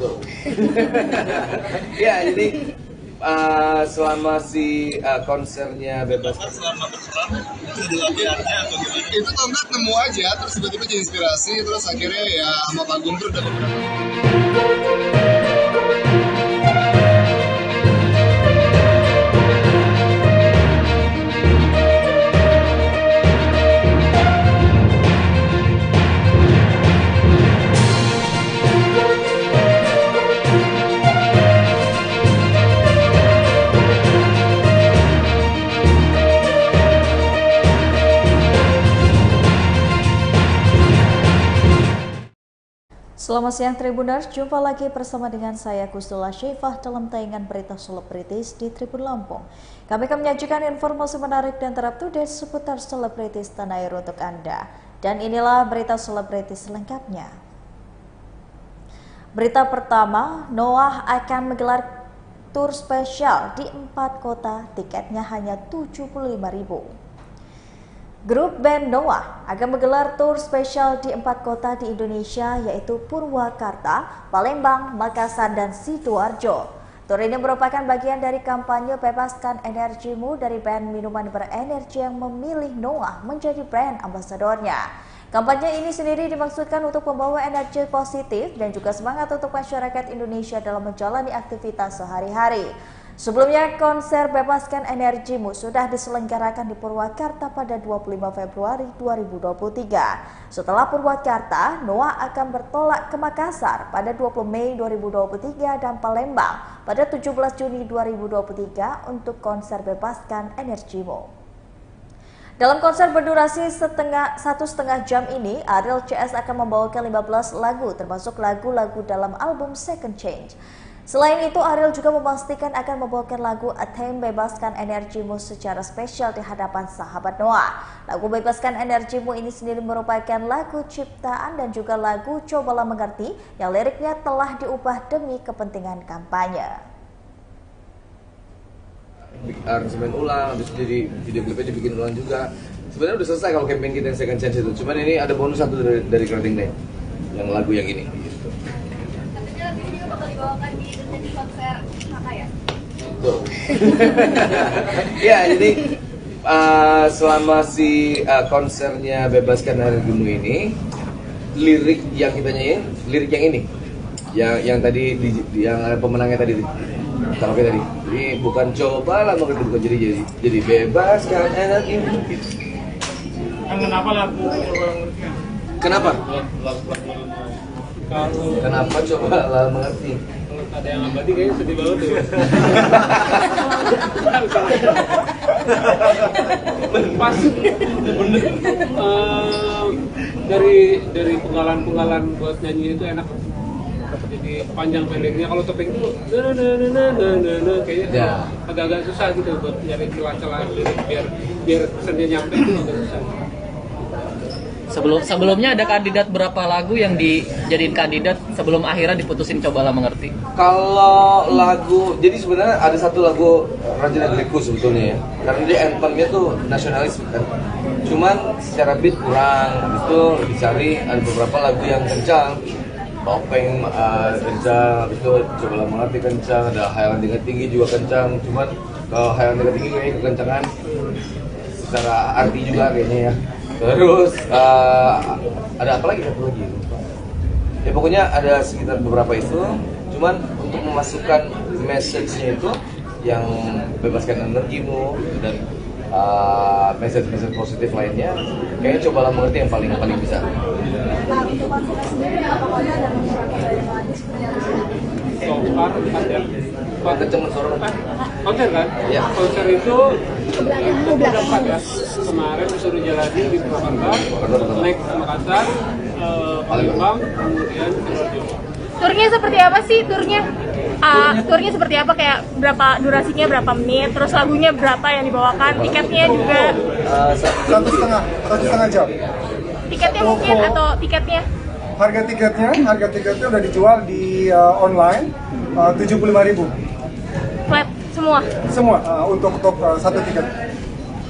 Tuh. Ya, jadi selama si konsernya bebas selama berperan itu ada latihannya atau gimana? Itu Tonggak nemu aja terus tiba-tiba jadi inspirasi terus akhirnya ya sama Pak Guntur udah beberapa. Selamat siang Tribuners, jumpa lagi bersama dengan saya Gusdula Syifah dalam tayangan berita selebritis di Tribun Lampung. Kami akan menyajikan informasi menarik dan terupdate seputar selebritis tanah air untuk Anda. Dan inilah berita selebritis selengkapnya. Berita pertama, Noah akan menggelar tur spesial di 4 kota, tiketnya hanya 75.000. Grup band Noah akan menggelar tur spesial di 4 kota di Indonesia yaitu Purwakarta, Palembang, Makassar, dan Sidoarjo. Tur ini merupakan bagian dari kampanye Bebaskan Energimu dari band minuman berenergi yang memilih Noah menjadi brand ambasadornya. Kampanye ini sendiri dimaksudkan untuk membawa energi positif dan juga semangat untuk masyarakat Indonesia dalam menjalani aktivitas sehari-hari. Sebelumnya, konser Bebaskan Energimu sudah diselenggarakan di Purwakarta pada 25 Februari 2023. Setelah Purwakarta, Noah akan bertolak ke Makassar pada 20 Mei 2023 dan Palembang pada 17 Juni 2023 untuk konser Bebaskan Energimu. Dalam konser berdurasi 1,5 jam ini, Ariel CS akan membawakan 15 lagu termasuk lagu-lagu dalam album Second Change. Selain itu, Ariel juga memastikan akan membawakan lagu Attain Bebaskan Energimu secara spesial di hadapan sahabat Noah. Lagu Bebaskan Energimu ini sendiri merupakan lagu ciptaan dan juga lagu Cobalah Mengerti yang liriknya telah diubah demi kepentingan kampanye. aransemen ulang, habis jadi video klipnya dibikin ulang juga. Sebenarnya udah selesai kalau campaign kita yang Second Chance itu. Cuman ini ada bonus satu dari Clothing Day, yang lagu yang ini. Katanya lagu ini bakal dibawakan di konser Kakak ya? Tuh. Ya, jadi selama si konsernya Bebaskan Energimu ini, lirik yang kita nyanyiin, lirik yang ini, yang tadi yang pemenangnya tadi. Kalau kita tadi, jadi bukan cobalah mengerti, bukan jadi bebaskan energimu. Kenapa lagu Cobalah Mengerti? Kenapa? Kalau Kenapa cobalah mengerti? ada yang abadi kayaknya sedih banget tuh. Pas bener. Dari penggalan buat nyanyi itu enak. Jadi panjang pendeknya kalau topeng itu kayaknya Ya. agak-agak susah gitu buat nyari celah-celah lirik biar kesannya nyampe itu agak susah. Sebelumnya ada kandidat berapa lagu yang dijadiin kandidat sebelum akhirnya diputusin Cobalah Mengerti? Kalau lagu, jadi sebenarnya ada satu lagu Raja Negeriku sebetulnya ya, karena dia anthemnya tuh nasionalis kan. Cuman secara beat kurang, habis itu dicari ada beberapa lagu yang kencang, topeng kencang, habis itu Cobalah Mengerti kencang, ada Hayalan Tingkat Tinggi juga kencang. Cuman kalau Hayalan Tingkat Tinggi kayaknya kekencangan secara arti juga kayaknya ya. Terus ada apa lagi, satu lagi ya, pokoknya ada sekitar beberapa itu. Cuman untuk memasukkan message-nya itu yang Bebaskan Energimu dan message-message positif lainnya, kayaknya Cobalah Mengerti yang paling bisa. Nah, untuk konser sendiri apakah ada masyarakat dari Manis seperti apa? So far ada Kenceng suara. konser kan? Iya. Konser itu ada 4 ya. Kemarin disuruh jalanin di Purwakarta, naik ke Makassar, Palembang, kemudian Sidoarjo. Turnya seperti apa sih turnya? Turnya seperti apa, kayak berapa durasinya, berapa menit, terus lagunya berapa yang dibawakan, tiketnya juga, Satu setengah jam. tiketnya mungkin atau tiketnya? Harga tiketnya udah dijual di online 75.000 Flat semua. semua untuk satu tiket.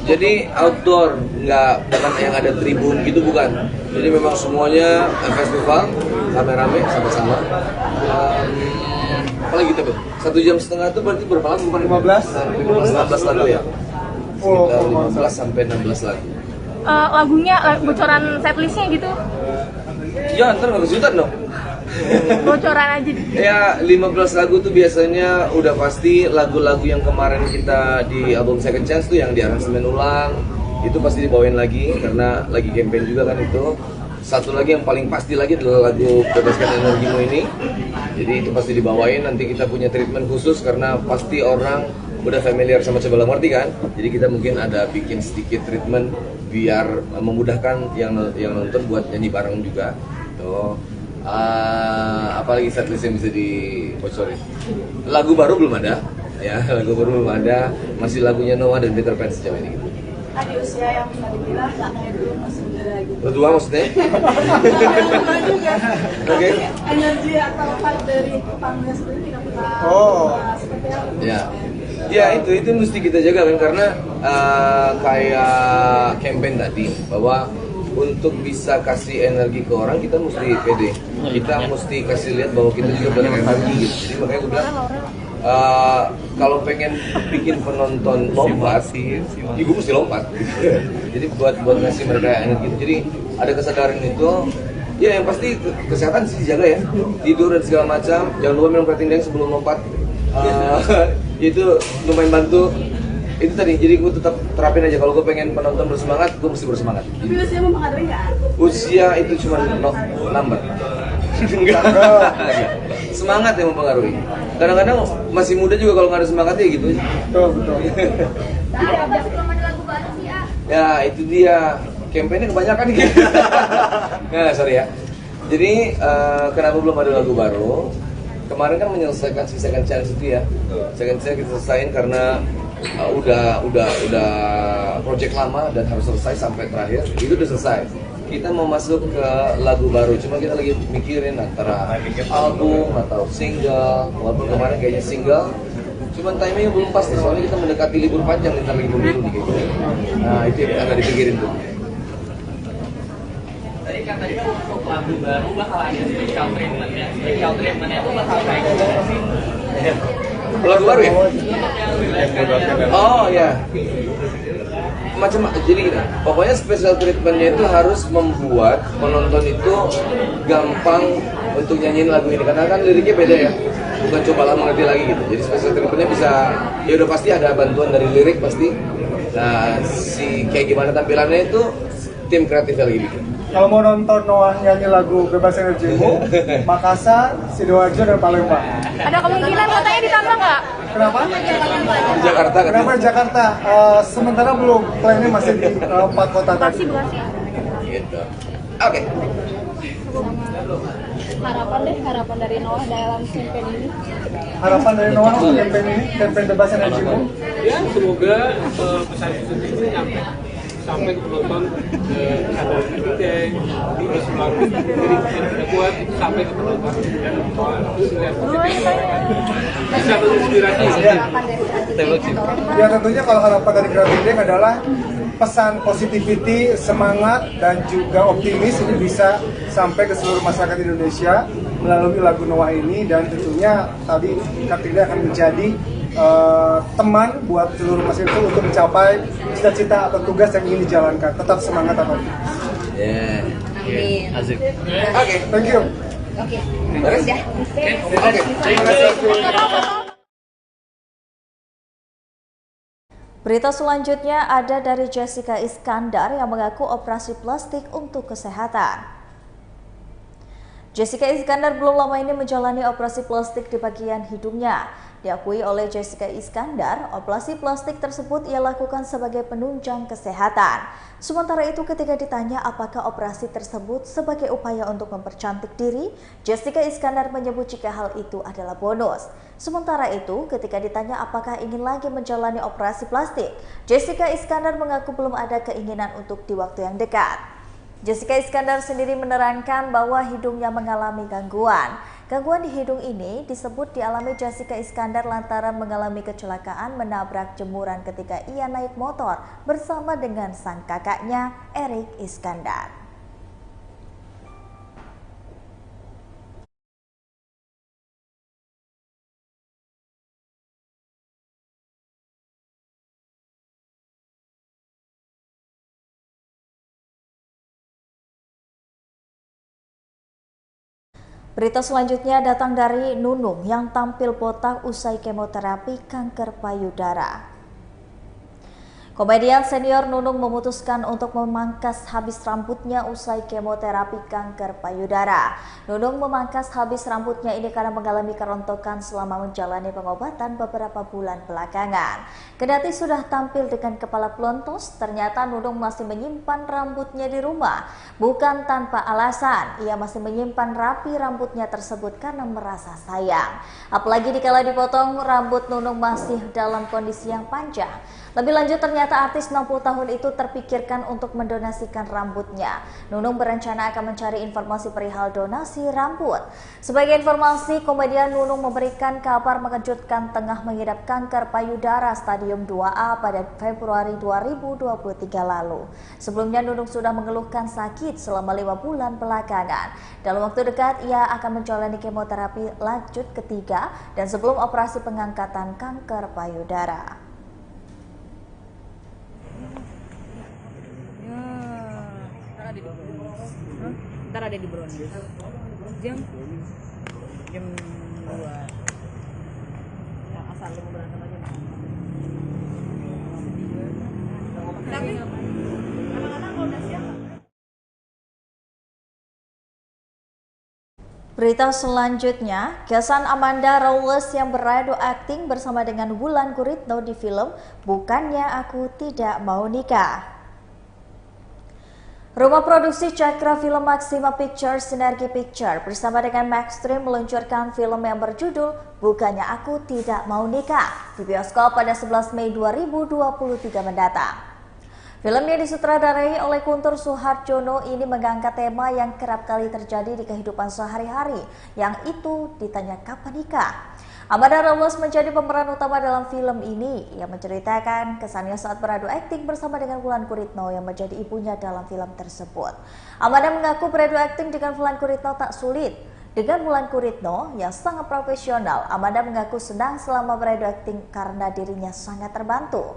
Jadi outdoor, bukan yang ada tribun gitu, bukan. Jadi memang semuanya festival rame-rame sama-sama. Apalagi kita 1,5 jam tuh berarti berapa lagu? 15 lagu ya. Sekitar 15 sampai 16 lagu. Lagunya bocoran setlistnya gitu, Ya ntar nggak kesulitan dong. bocoran aja. Ya 15 lagu tuh biasanya udah pasti lagu-lagu yang kemarin kita di album Second Chance tuh yang diaransemen ulang itu pasti dibawain lagi karena lagi campaign juga kan itu. Satu lagi yang paling pasti lagi adalah lagu Bebaskan Energimu ini. Jadi itu pasti dibawain, nanti kita punya treatment khusus karena pasti orang udah familiar sama Coba Lah Ngerti kan. Jadi kita mungkin ada bikin sedikit treatment biar memudahkan yang nonton buat nyanyi bareng juga. Tuh. Apalagi setlist yang bisa dibocorin. Lagu baru belum ada, ya lagu baru belum ada. Masih lagunya Noah dan Peter Pan sejauh ini. Gitu. Di usia yang tadi bilang nggak kayak dulu masih muda lagi. Berdua maksudnya? juga. Oke. Energi atau vibe dari panggungnya sendiri tidak pernah seperti apa? Ya itu mesti kita jaga kan karena kayak campaign tadi bahwa untuk bisa kasih energi ke orang kita mesti pede, kita mesti kasih lihat bahwa kita juga berenergi gitu. Jadi makanya gue bilang kalau pengen bikin penonton lompat, ya gue mesti lompat. Jadi buat ngasih mereka energi. Jadi ada kesadaran itu. Ya yang pasti kesehatan sih dijaga ya, tidur dan segala macam. Jangan lupa minum protein drink sebelum lompat. Itu lumayan bantu. Itu tadi, jadi gue tetap terapin aja kalau gue pengen penonton bersemangat, gue mesti bersemangat. Tapi usia mempengaruhi nggak? Usia itu cuma number. Enggak. Semangat yang mempengaruhi. Kadang-kadang masih muda juga kalau nggak ada semangat ya gitu aja. Betul. Tapi apa sih belum ada lagu baru sih ya? Ya itu dia, campaignnya kebanyakan gitu. Nah sorry ya. Jadi kenapa belum ada lagu baru? Kemarin kan menyelesaikan si Second Chance itu ya. Second Chance kita selesain karena udah project lama dan harus selesai sampai terakhir. Itu udah selesai. Kita mau masuk ke lagu baru, cuma kita lagi mikirin antara album atau single. Walaupun kemarin kayaknya single, cuman timingnya belum pas nih, soalnya kita mendekati libur panjang, ntar lagi pemilu nih gitu. Nah itu yang agak dipikirin tuh. Tadi katanya untuk lagu baru bakal ada special treatment ya. Special treatmentnya itu bakal kayak gimana sih? Lagu baru ya? Oh ya. Macam jadi gini, pokoknya special treatmentnya itu harus membuat penonton itu gampang untuk nyanyiin lagu ini karena kan liriknya beda ya, bukan Coba Lah Mengerti lagi gitu. Jadi special treatmentnya bisa, ya udah pasti ada bantuan dari lirik pasti. Nah si kayak gimana tampilannya itu tim kreatifnya lagi bikin. Kalau mau nonton Noah nyanyi lagu Bebas Energimu, Makassar, Sidoarjo, dan Palembang. Ada kemungkinan katanya ditambah nggak? Kenapa? Di Jakarta kan? Kenapa Jakarta? Sementara belum, plannya masih di 4 kota tadi. Bekasi. Gitu. Oke. Harapan dari Noah dalam campaign ini. Harapan dari Noah campaign ini, campaign Bebas Energimu. Ya semoga pesan itu sampai ke penonton ada kita terus baru jadi kuat itu sampai ke penonton dan terus lihat bisa menginspirasi. Ya tentunya kalau harapan dari Creative Day adalah pesan positivity, semangat, dan juga optimis ini bisa sampai ke seluruh masyarakat Indonesia melalui lagu Noah ini, dan tentunya tadi Creative Day akan menjadi teman buat seluruh masyarakat itu untuk mencapai cita-cita atau tugas yang ingin dijalankan. Tetap semangat atau optimis. Amin. Asik. Oke. Thank you. Oke. Beres? Udah. Oke. Terima kasih. Berita selanjutnya ada dari Jessica Iskandar yang mengaku operasi plastik untuk kesehatan. Jessica Iskandar belum lama ini menjalani operasi plastik di bagian hidungnya. Diakui oleh Jessica Iskandar, operasi plastik tersebut ia lakukan sebagai penunjang kesehatan. Sementara itu ketika ditanya apakah operasi tersebut sebagai upaya untuk mempercantik diri, Jessica Iskandar menyebut jika hal itu adalah bonus. Sementara itu ketika ditanya apakah ingin lagi menjalani operasi plastik, Jessica Iskandar mengaku belum ada keinginan untuk di waktu yang dekat. Jessica Iskandar sendiri menerangkan bahwa hidungnya mengalami gangguan. Gangguan di hidung ini disebut dialami Jessica Iskandar lantaran mengalami kecelakaan menabrak jemuran ketika ia naik motor bersama dengan sang kakaknya, Erik Iskandar. Berita selanjutnya datang dari Nunung yang tampil botak usai kemoterapi kanker payudara. Komedian senior Nunung memutuskan untuk memangkas habis rambutnya usai kemoterapi kanker payudara. Nunung memangkas habis rambutnya ini karena mengalami kerontokan selama menjalani pengobatan beberapa bulan belakangan. Kendati sudah tampil dengan kepala pelontos, ternyata Nunung masih menyimpan rambutnya di rumah. Bukan tanpa alasan, ia masih menyimpan rapi rambutnya tersebut karena merasa sayang. Apalagi dikala dipotong, rambut Nunung masih dalam kondisi yang panjang. Lebih lanjut, ternyata artis 60 tahun itu terpikirkan untuk mendonasikan rambutnya. Nunung berencana akan mencari informasi perihal donasi rambut. Sebagai informasi, komedian Nunung memberikan kabar mengejutkan tengah mengidap kanker payudara stadium 2A pada Februari 2023 lalu. Sebelumnya, Nunung sudah mengeluhkan sakit selama 5 bulan belakangan. Dalam waktu dekat, ia akan menjalani kemoterapi lanjut ketiga dan sebelum operasi pengangkatan kanker payudara. Ntar ada di Brownies jam 2 yang asal lu mau berantem aja tapi anak-anak kalau udah siap. Berita selanjutnya, kesan Amanda Rawless yang beradu akting bersama dengan Wulan Guritno di film Bukannya Aku Tidak Mau Nikah. Rumah produksi Cakra Film Maxima Pictures Sinergi Picture bersama dengan Maxstream meluncurkan film yang berjudul Bukannya Aku Tidak Mau Nikah di bioskop pada 11 Mei 2023 mendatang. Film yang disutradarai oleh Guntur Suharjono ini mengangkat tema yang kerap kali terjadi di kehidupan sehari-hari, yang itu ditanya kapan nikah. Amanda Rawless menjadi pemeran utama dalam film ini yang menceritakan kesannya saat beradu akting bersama dengan Wulan Guritno yang menjadi ibunya dalam film tersebut. Amanda mengaku beradu akting dengan Wulan Guritno tak sulit. Dengan Wulan Guritno yang sangat profesional, Amanda mengaku senang selama beradu akting karena dirinya sangat terbantu.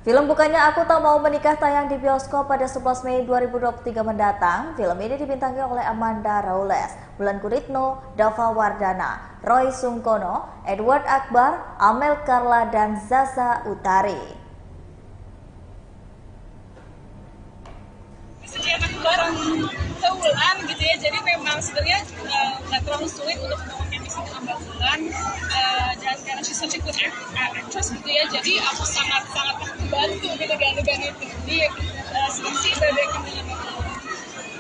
Film Bukannya Aku Tak Mau Menikah tayang di bioskop pada 11 Mei 2023 mendatang. Film ini dibintangi oleh Amanda Rawless, Wulan Guritno, Dava Wardana, Roy Sungkono, Edward Akbar, Amel Carla, dan Zaza Utari. Anak bareng ke Wulan gitu ya, jadi memang sebenarnya nggak terlalu sulit untuk membangun chemistry dengan Mbak Wulan, dan karena she's such a good actress gitu ya, jadi aku sangat membantu gitu adegan itu. Jadi senang sih berada di Mbak Wulan.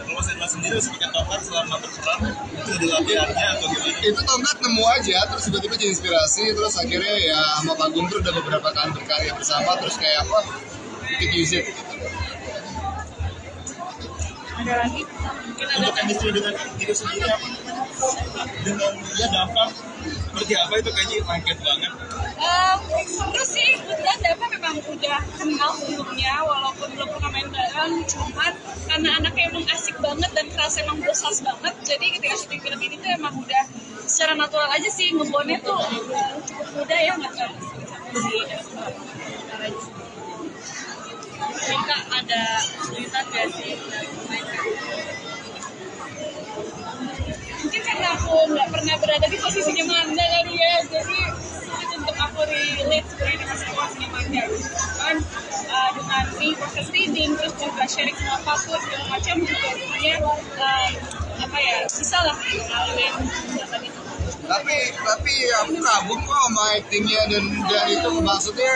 Kalau saya sendiri sebagai tongkat selama berperan itu ada latihannya atau gimana? Itu tongkat nemu aja, terus tiba-tiba jadi inspirasi, terus akhirnya ya sama Pak Guntur udah beberapa kali berkarya bersama, terus kayak apa, we could use it. Ada lagi? Untuk chemistry dengan diri sendiri apa? Dengan dia Dava, seperti apa itu kayaknya lengket banget. Seru sih, kebetulan Dava memang udah kenal sebelumnya, walaupun belum pernah main bareng, cuman karena anaknya emang asik banget dan kerasa emang bosas banget, jadi ketika syuting film ini tuh emang udah secara natural aja sih, ngebondnya tuh cukup mudah ya, nggak terlalu sih. Jika ada kesulitan gak sih? Mungkin karena aku nggak pernah berada di posisinya Manda kali ya, jadi sulit untuk aku relate sebenarnya di situasinya Manda. Kan dengan proses reading, terus juga sharing sama password segala macam juga sebenarnya bisa lah ngalamin perasaan itu. Tapi aku kagum kok sama actingnya dan itu maksudnya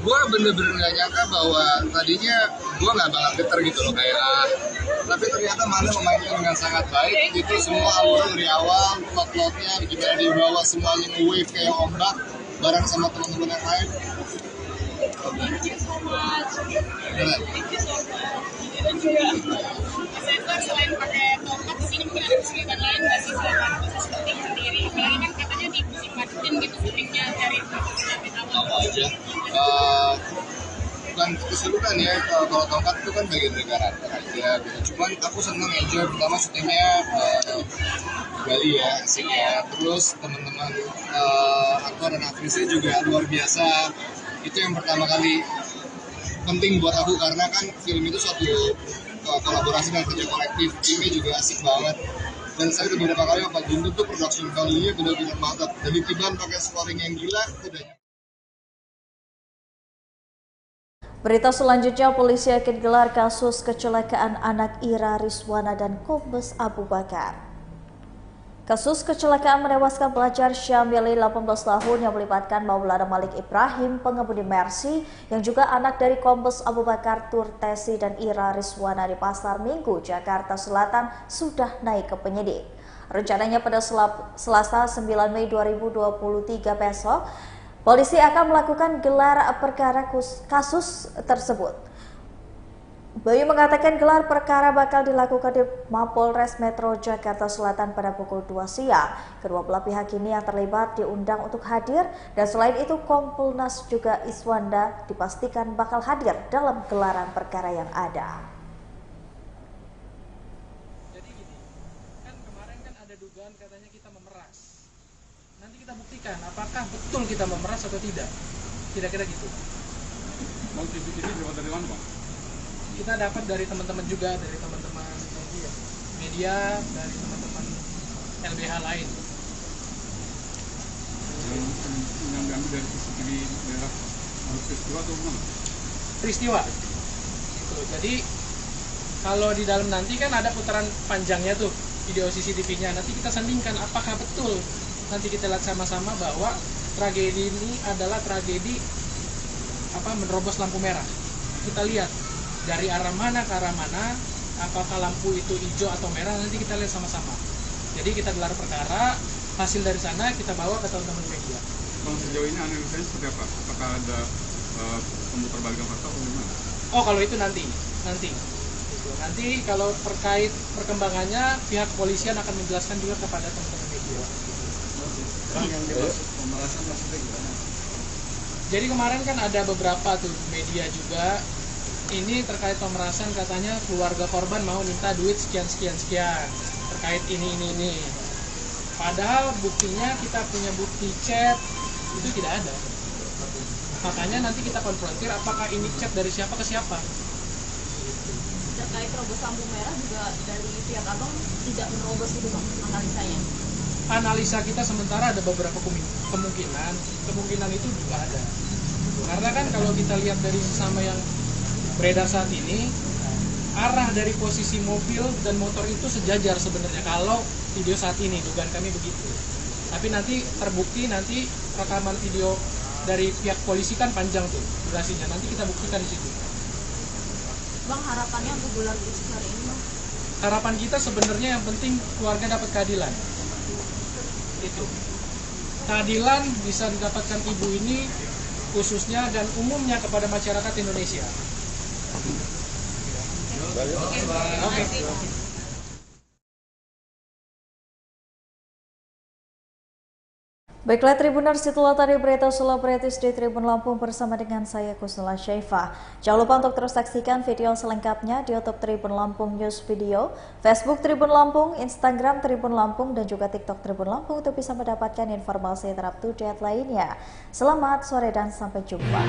gue bener-bener gak nyangka bahwa tadinya gue gak bakal geter gitu loh kayak tapi ternyata Manda memainkan dengan sangat baik itu semua alur dari awal plot-plotnya gimana dibawa semuanya nge-wave kayak ombak bareng sama teman-teman yang lain. Thank you so much. Thank you so much. Dan juga saya selain pakai tongkat di sini mungkin ada kesulitan lain nggak sih selama proses syuting sendiri? Apalagi kan katanya dipadetin gitu syutingnya dari awal aja. Bukan kesulitan ya, kalau tongkat itu kan bagian dari karakter aja gitu. Cuman aku seneng enjoy, pertama syutingnya Bali ya, asik ya. Terus teman-teman aktor dan aktrisnya juga luar biasa. Itu yang pertama kali penting buat aku karena kan film itu suatu kolaborasi dan kerja kolektif. Timnya juga asik banget. Dan saya udah beberapa kali Pak Gintu tuh production value-nya benar-benar mantap. Dari Tiban pakai scoring yang gila, udah. Berita selanjutnya, polisi akan gelar kasus kecelakaan anak Ira Rizwana dan Kombes Abu Bakar. Kasus kecelakaan menewaskan pelajar Syamili 18 tahun yang melibatkan Maulana Malik Ibrahim, pengemudi Mercy, yang juga anak dari Kombes Abu Bakar Turtesi dan Ira Rizwana di Pasar Minggu, Jakarta Selatan sudah naik ke penyidik. Rencananya pada Selasa 9 Mei 2023 besok, polisi akan melakukan gelar perkara kasus tersebut. Bayu mengatakan gelar perkara bakal dilakukan di Mapolres Metro Jakarta Selatan pada pukul 2 siang. Kedua belah pihak ini yang terlibat diundang untuk hadir, dan selain itu Kompolnas juga Iswanda dipastikan bakal hadir dalam gelaran perkara yang ada. Jadi gini, kan kemarin kan ada dugaan katanya kita memeras. Nanti kita buktikan apakah betul kita memeras atau tidak. Kira-kira gitu. Mau titik ini dari mana, Bang? Kita dapat dari teman-teman juga, dari teman-teman media, dari teman-teman LBH lain. Yang diambil dari CCTV daerah peristiwa atau mana? Peristiwa. Gitu. Jadi kalau di dalam nanti kan ada putaran panjangnya tuh video CCTV-nya. Nanti kita sandingkan apakah betul. Nanti kita lihat sama-sama bahwa tragedi ini adalah tragedi menerobos lampu merah. Kita lihat dari arah mana ke arah mana, apakah lampu itu hijau atau merah, nanti kita lihat sama-sama. Jadi kita gelar perkara, hasil dari sana kita bawa ke teman-teman media. Bang, sejauh ini analisanya seperti apa? Apakah ada pemutarbalikkan fakta atau gimana? Oh, kalau itu nanti. Gitu. Nanti kalau terkait perkembangannya, pihak kepolisian akan menjelaskan juga kepada teman-teman media. Bang, yang dimaksud pemerasan maksudnya gimana? Jadi kemarin kan ada beberapa tuh media juga. Ini terkait pemerasan, katanya keluarga korban mau minta duit sekian terkait ini. Padahal buktinya kita punya bukti chat itu tidak ada. Makanya nanti kita konfrontir apakah ini chat dari siapa ke siapa. Terkait terobos lampu merah juga dari pihak abang tidak menerobos itu bang analisanya. Analisa kita sementara ada beberapa kemungkinan itu juga ada. Karena kan kalau kita lihat dari sesama yang beredar saat ini, arah dari posisi mobil dan motor itu sejajar sebenarnya kalau video saat ini, dugaan kami begitu. Tapi nanti terbukti, nanti rekaman video dari pihak polisi kan panjang tuh durasinya, nanti kita buktikan di situ. Bang, harapannya untuk gelar kasus hari ini bang? Harapan kita sebenarnya yang penting keluarga dapat keadilan. Itu. Keadilan bisa didapatkan ibu ini khususnya dan umumnya kepada masyarakat Indonesia. Oke. Baiklah Tribuners, itulah tadi berita selebritis di Tribun Lampung bersama dengan saya Kusnula Syaifah. Jangan lupa untuk terus saksikan video selengkapnya di YouTube Tribun Lampung News Video, Facebook Tribun Lampung, Instagram Tribun Lampung, dan juga TikTok Tribun Lampung untuk bisa mendapatkan informasi terupdate lainnya. Selamat sore dan sampai jumpa.